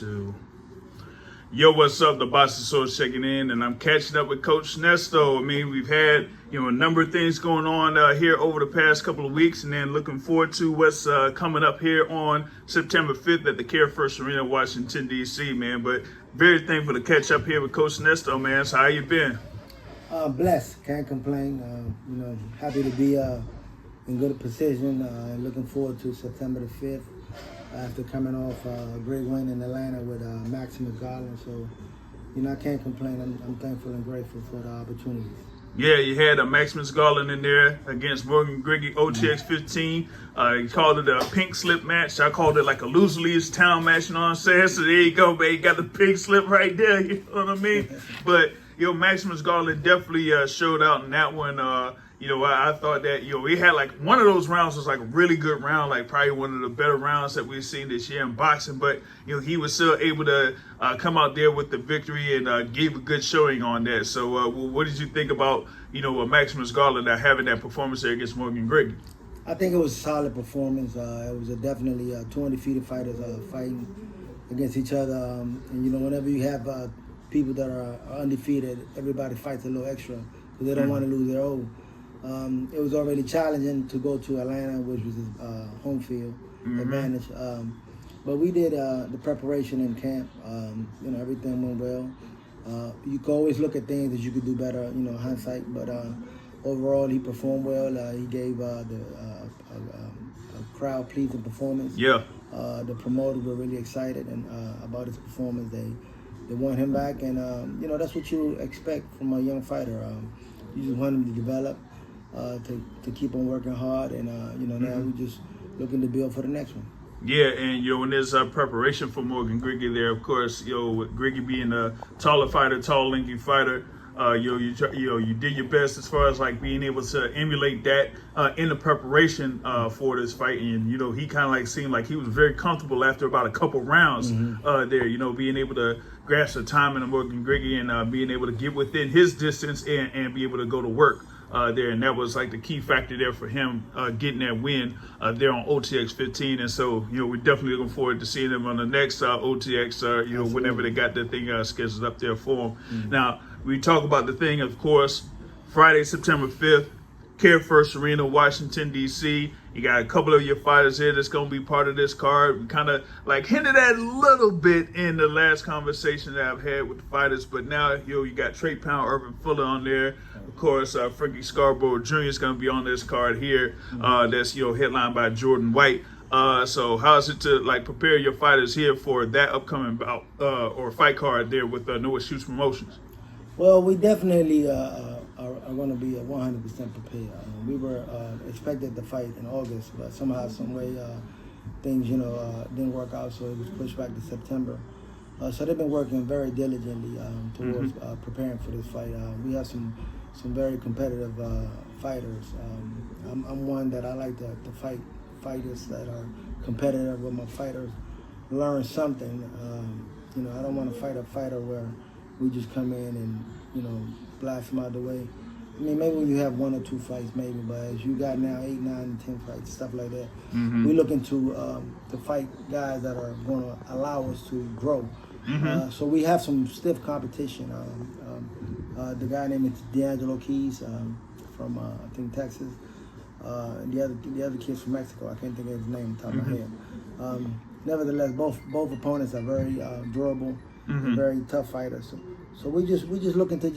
2. Yo, what's up? The Boxing Source checking in, and I'm catching up with Coach Nesto. I mean, we've had a number of things going on here over the past couple of weeks, and then looking forward to what's coming up here on September 5th at the Hillcrest Arena, Washington D.C. Man, but very thankful to catch up here with Coach Nesto, man. So how you been? Blessed, can't complain. Happy to be in good position. Looking forward to September the 5th. After coming off a great win in Atlanta with Maximus Garland. So, I can't complain. I'm thankful and grateful for the opportunities. Yeah, you had Maximus Garland in there against Morgan Griggie, OTX 15. He called it a pink slip match. I called it like a loser-leaves town match, you know what I'm saying? So there you go, man. You got the pink slip right there, you know what I mean? But, Maximus Garland definitely showed out in that one. I thought that, we had like one of those rounds was like a really good round, like probably one of the better rounds that we've seen this year in boxing. But, he was still able to come out there with the victory and gave a good showing on that. So what did you think about, Maximus Garland having that performance there against Morgan Griggie? I think it was a solid performance. It was definitely two undefeated fighters fighting against each other. And, whenever you have people that are undefeated, everybody fights a little extra because they don't want to lose their own. It was already challenging to go to Atlanta, which was his home field advantage. But we did the preparation in camp. Everything went well. You can always look at things that you could do better, hindsight. But overall, he performed well. He gave the crowd-pleasing performance. Yeah. The promoters were really excited about his performance. They want him back, and that's what you expect from a young fighter. You just want him to develop. To keep on working hard, and now we're just looking to build for the next one. Yeah, and when there's preparation for Morgan Griggie there, of course, with Griggie being a taller fighter, tall, lanky fighter, you did your best as far as like being able to emulate that in the preparation for this fight, and he kind of like seemed like he was very comfortable after about a couple rounds there, being able to grasp the timing of Morgan Griggie and being able to get within his distance and be able to go to work. There, and that was like the key factor there for him getting that win there on OTX 15. And so, we're definitely looking forward to seeing him on the next OTX, whenever they got that thing scheduled up there for him. Now, we talk about the thing, of course, Friday, September 5th, Hillcrest Arena, Washington, D.C. You got a couple of your fighters here that's going to be part of this card. We kind of like hinted at a little bit in the last conversation that I've had with the fighters, but now, you got Tiara Brown, Ervin Fuller on there. Of course, Frankie Scarboro Jr. is going to be on this card here. That's, headlined by Jordan White. So how's it to like prepare your fighters here for that upcoming bout or fight card there with Noah Shoots Promotions? Well, we definitely are going to be 100% prepared. We were expected to fight in August, but somehow, some way, things, didn't work out, so it was pushed back to September. So they've been working very diligently towards preparing for this fight. We have some very competitive fighters. I'm one that I like to fight fighters that are competitive with my fighters, learn something. I don't want to fight a fighter where we just come in and, blast them out of the way. I mean, maybe when you have one or two fights, maybe, but as you got now 8, 9, 10 fights, stuff like that, we're looking to fight guys that are going to allow us to grow. So we have some stiff competition. The guy named D'Angelo Keys from, I think, Texas. And the other kid's from Mexico. I can't think of his name off the top of my head. Nevertheless, both opponents are very durable, very tough fighters. So we just looking to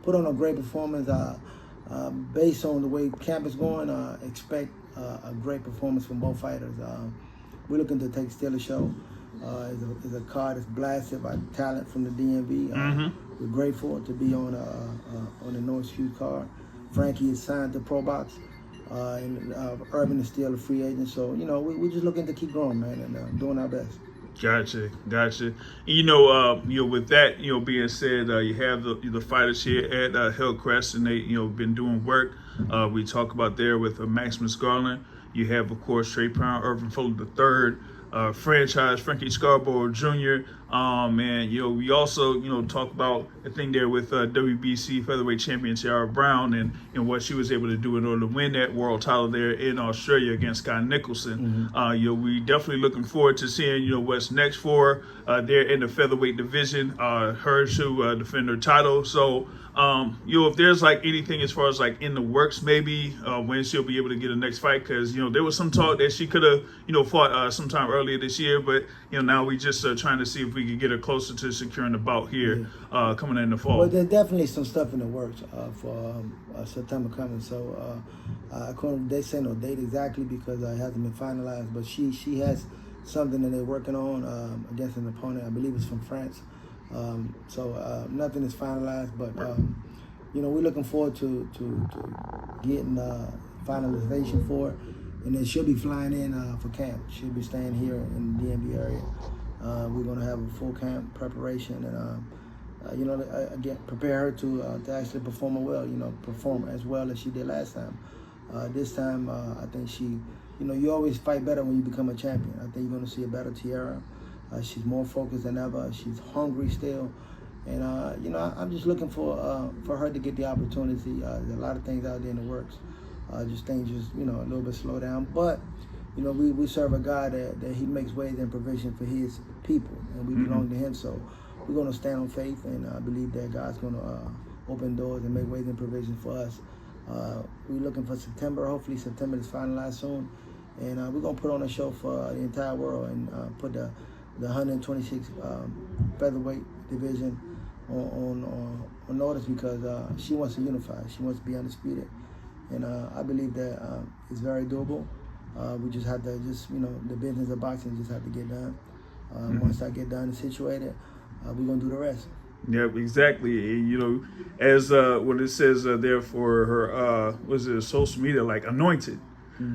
put on a great performance. Based on the way camp is going, expect a great performance from both fighters. We're looking to take steal the show. It's a card that's blasted by talent from the DMV. We're grateful to be on the North Shoot card. Frankie is signed to Pro Box, and Ervin is still a free agent. So we're just looking to keep growing, man, and doing our best. Gotcha. With that, being said, you have the fighters here at Hillcrest, and they, been doing work. We talk about there with Maximus Garland. You have, of course, Tiara Brown, Ervin Fuller III, franchise Frankie Scarboro Jr. And we also talk about the thing there with WBC featherweight champion Tiara Brown and what she was able to do in order to win that world title there in Australia against Sky Nicholson. We definitely looking forward to seeing what's next for her there in the featherweight division. Her to defend her title. So if there's like anything as far as like in the works, maybe when she'll be able to get a next fight, because there was some talk that she could have fought sometime earlier this year, but now we just trying to see if we could get her closer to securing the bout here coming in the fall. Well, there's definitely some stuff in the works for September coming. So they say no date exactly because it hasn't been finalized, but she has something that they're working on against an opponent. I believe it's from France. So nothing is finalized, but we're looking forward to getting finalization for it. And then she'll be flying in for camp. She'll be staying here in the DMV area. We're going to have a full camp preparation and, again, prepare her to actually perform well, perform as well as she did last time. This time, I think she, you always fight better when you become a champion. I think you're going to see a better Tiara. She's more focused than ever. She's hungry still. And, I'm just looking for her to get the opportunity. There's a lot of things out there in the works. Just things a little bit slow down. But, we serve a God that he makes ways and provision for his people. And we belong to him. So we're going to stand on faith. And I believe that God's going to open doors and make ways and provision for us. We're looking for September. Hopefully September is finalized soon. And we're going to put on a show for the entire world and put the 126 featherweight division on notice, because she wants to unify. She wants to be undisputed. And I believe that it's very doable. We just have to the business of boxing just have to get done. Once I get done and situated, we're going to do the rest. Yep, exactly. And, as what it says there for her, was it social media, like anointed.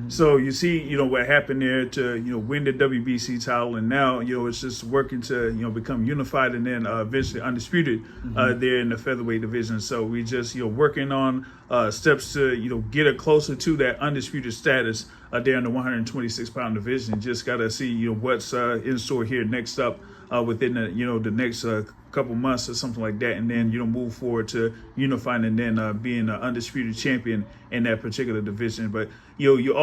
So you see, what happened there to, win the WBC title, and now, it's just working to, become unified and then eventually undisputed there in the featherweight division. So we just, working on steps to, get her closer to that undisputed status there in the 126-pound division. Just got to see, what's in store here next up within the, the next couple months or something like that, and then move forward to unifying and then being an undisputed champion in that particular division. But you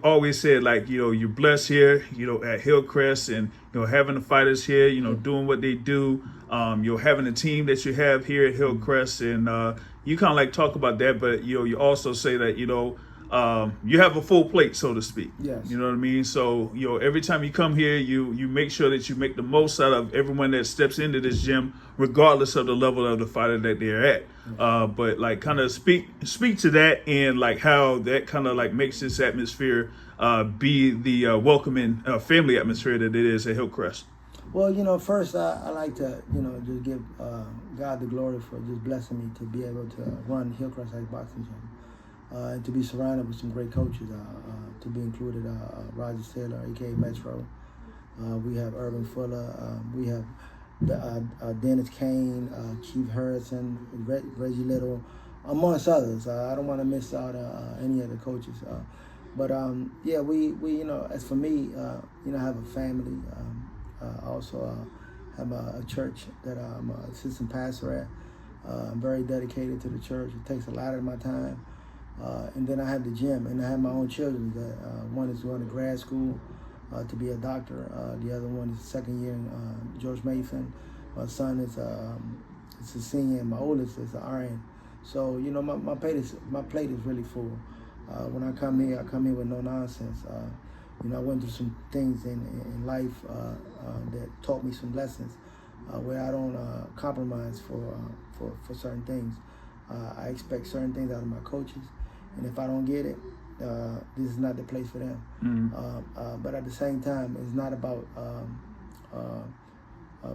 always said, like, you're blessed here at Hillcrest, and having the fighters here doing what they do, having a team that you have here at Hillcrest, and you kind of like talk about that, but you also say that you have a full plate, so to speak. Yes. You know what I mean? So, every time you come here, you make sure that you make the most out of everyone that steps into this gym, regardless of the level of the fighter that they're at. But like kind of speak to that, and like how that kind of like makes this atmosphere be the welcoming family atmosphere that it is at Hillcrest. Well, first I like to, just give God the glory for just blessing me to be able to run Hillcrest Boxing Gym. And to be surrounded with some great coaches, to be included Roger Taylor, a.k.a. Metro. We have Ervin Fuller. We have Dennis Kane, Keith Harrison, Reggie Little, amongst others. I don't want to miss out any of the coaches. But we as for me, I have a family. I also have a church that I'm an assistant pastor at. I'm very dedicated to the church. It takes a lot of my time. And then I have the gym, and I have my own children. One is going to grad school to be a doctor. The other one is second year in George Mason. My son is a senior, and my oldest is an RN. So my plate is really full. When I come here with no nonsense. I went through some things in life that taught me some lessons where I don't compromise for certain things. I expect certain things out of my coaches. And if I don't get it, this is not the place for them. But at the same time, it's not about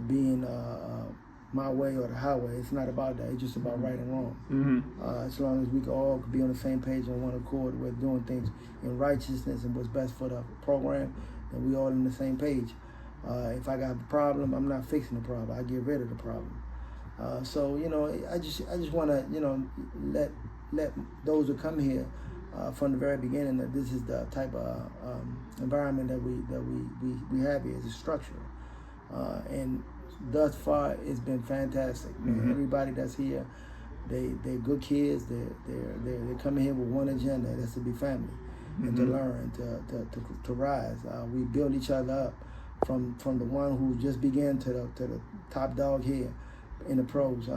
being my way or the highway. It's not about that. It's just about right and wrong. As long as we can all be on the same page and one accord with doing things in righteousness and what's best for the program, then we all on the same page. If I got a problem, I'm not fixing the problem. I get rid of the problem. So I just want to let those who come here from the very beginning that this is the type of environment that we have here. It's a structure, and thus far, it's been fantastic, man. Everybody that's here, they're good kids. They're coming here with one agenda, that's to be family and to learn, to rise. We build each other up from the one who just began to the top dog here in the pros.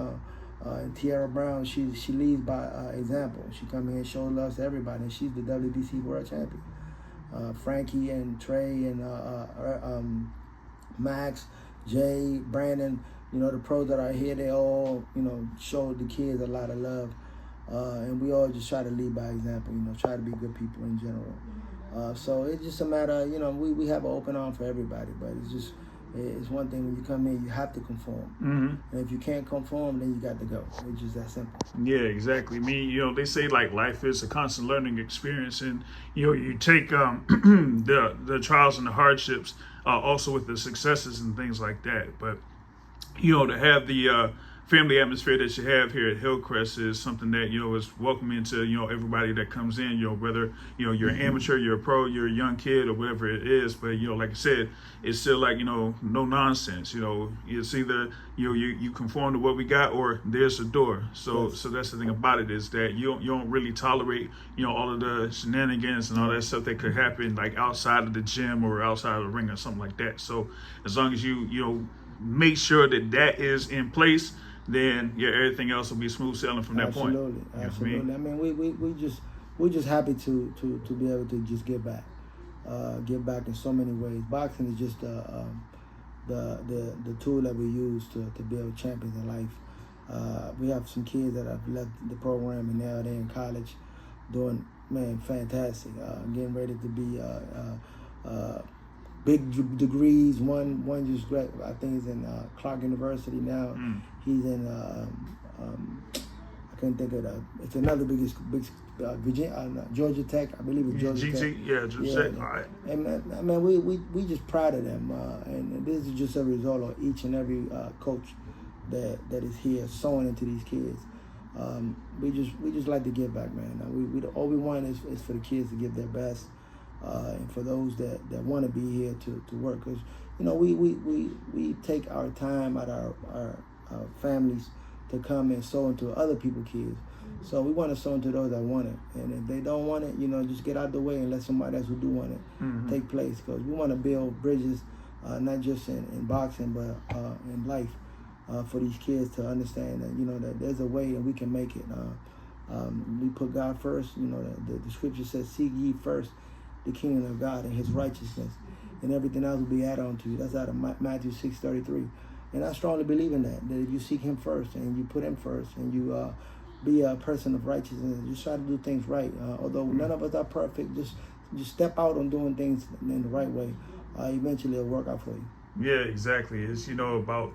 And Tiara Brown, she leads by example. She come here and shows love to everybody, and she's the WBC world champion. Frankie and Trey and Max, Jay, Brandon, the pros that are here, they all, showed the kids a lot of love. And we all just try to lead by example, try to be good people in general. So it's just a matter of, we have an open arm for everybody, but it's one thing when you come in, you have to conform. And if you can't conform, then you got to go. It's just that simple. Yeah, exactly. I mean, they say like life is a constant learning experience, and you take the trials and the hardships, also with the successes and things like that. But to have the family atmosphere that you have here at Hillcrest is something that is welcoming to everybody that comes in. Whether you're an amateur, you're a pro, you're a young kid, or whatever it is. But like I said, it's still like no nonsense. It's either you conform to what we got, or there's a door. So that's the thing about it, is that you don't really tolerate all of the shenanigans and all that stuff that could happen like outside of the gym or outside of the ring or something like that. So as long as you make sure that is in place, then everything else will be smooth sailing from that point. Absolutely. I mean, we're just happy to be able to just give back in so many ways. Boxing is just the tool that we use to build champions in life. We have some kids that have left the program and now they're in college, doing fantastic, getting ready to be big degrees. One just great. I think he's in Clark University now. He's in I couldn't think of that. It's another big Virginia, Georgia Tech. I believe it's Georgia Tech. Georgia Tech. All right. And we just proud of them. And this is just a result of each and every coach that is here sowing into these kids. We just like to give back, man. All we want is for the kids to give their best. And for those that want to be here to work, because we take our time out of our families to come and sow into other people's kids. So we want to sow into those that want it, and if they don't want it, just get out the way and let somebody else who do want it take place. Because we want to build bridges, not just in boxing, but in life, for these kids to understand that that there's a way that we can make it. We put God first. The scripture says, "Seek ye first the kingdom of God and His righteousness, and everything else will be added on you." That's out of Matthew 6:33. And I strongly believe in that if you seek Him first and you put Him first and you be a person of righteousness, just try to do things right. Although none of us are perfect, just step out on doing things in the right way. Eventually it'll work out for you. Yeah, exactly. It's about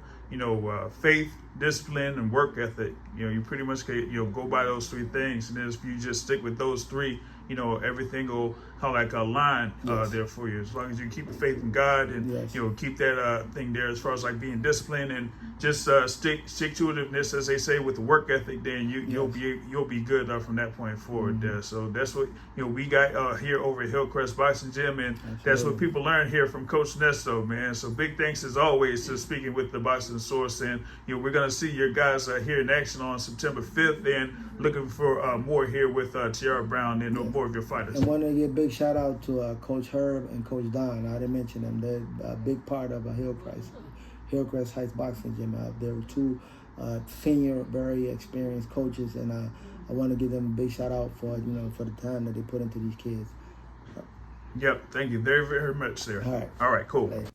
faith, discipline, and work ethic. You pretty much go by those three things, and then if you just stick with those three, everything will align there for you. As long as you keep the faith in God and keep that thing there, as far as like being disciplined and just stick to itiveness, as they say, with the work ethic, then you'll be good from that point forward there. So that's what we got here over at Hillcrest Boxing Gym, and that's what people learn here from Coach Nesto, man. So big thanks as always to speaking with the Boxing Source, and we're gonna see your guys here in action on September 5th, and looking for more here with Tiara Brown and more of your fighters. And want to give a big shout out to Coach Herb and Coach Don. I didn't mention them. They're a big part of Hillcrest Heights Boxing Gym. They're two senior, very experienced coaches, and I want to give them a big shout out for for the time that they put into these kids. Yep, thank you very, very much, sir. All right, cool. Later.